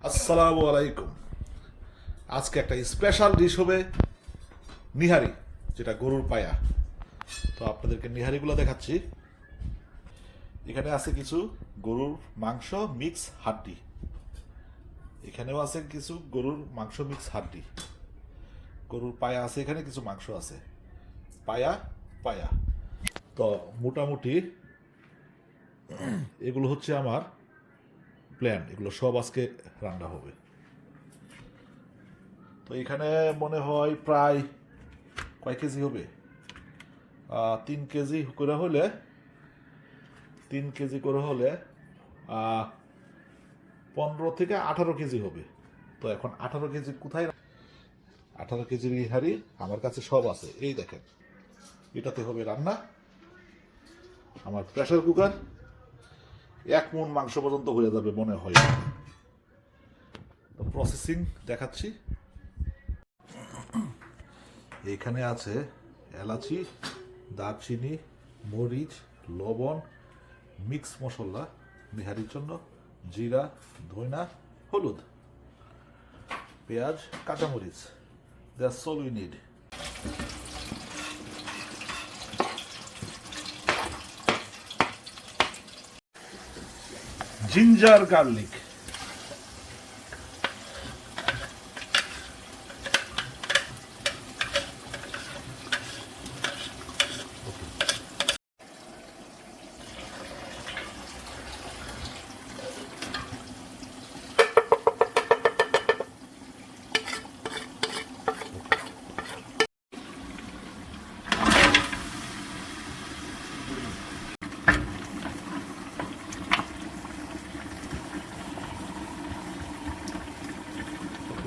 আসসালামু আলাইকুম। আজকে একটা স্পেশাল ডিশ হবে নিহারি, যেটা গরুর পায়া। তো আপনাদেরকে নিহারিগুলো দেখাচ্ছি। এখানে আছে কিছু গরুর মাংস মিক্স হাড্ডি, এখানেও আছে কিছু গরুর মাংস মিক্স হাড্ডি, গরুর পায়া আছে, এখানে কিছু মাংস আছে, পায়া পায়া। তো মোটামুটি এগুলো হচ্ছে আমার প্ল্যান, এগুলো সব আজকে রান্না হবে। তো এখানে মনে হয় প্রায় কয় কেজি হবে, 3 কেজি করে হলে 3 কেজি করে হলে 15 থেকে 18 কেজি হবে। তো এখন 18 কেজি কোথায়, 18 কেজির হাঁড়ি আমার কাছে সব আছে। এই দেখেন, এটাতে হবে রান্না। আমার প্রেসার কুকার 1 মণ মাংস পর্যন্ত হয়ে যাবে মনে হয়। তো প্রসেসিং দেখাচ্ছি। এইখানে আছে এলাচি, দারচিনি, মরিচ, লবণ, মিক্স মশলা নিহারির জন্য, জিরা, ধইনা, হলুদ, পেঁয়াজ, কাঁচামরিচ। That's all we need. Ginger garlic,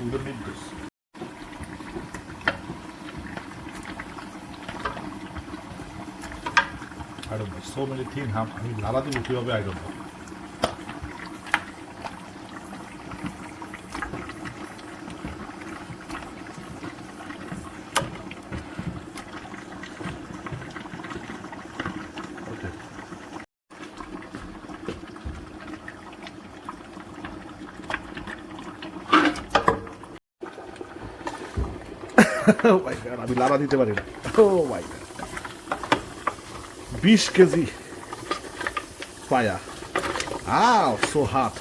we don't need this. I don't know. So many things. আমি লাড়া দিব কিভাবে, I don't know. Okay. Oh my God, আমি লাড়া দিতে পারি না। Oh my God. 20 কেজি পায়া। Ow, so hot.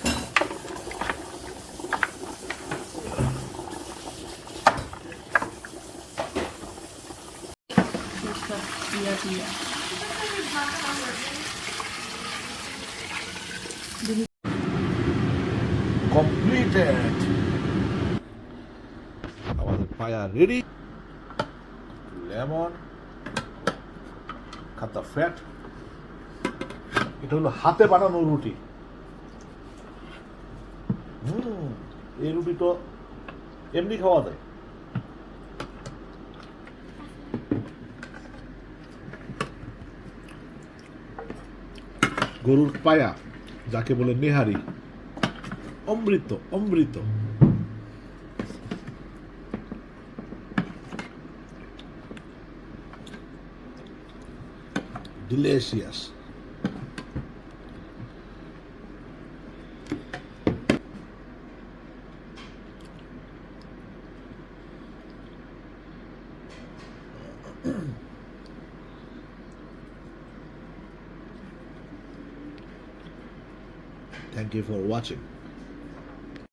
Completed. আমাদের পায়া ready. Lemon, cut the fat. এটা হলো হাতে বানানো রুটি। এই রুটি তো এমনি খাওয়া যায়। গরুর পায়া, যাকে বলে নেহারি, অমৃত অমৃত। Delicious. Thank you for watching.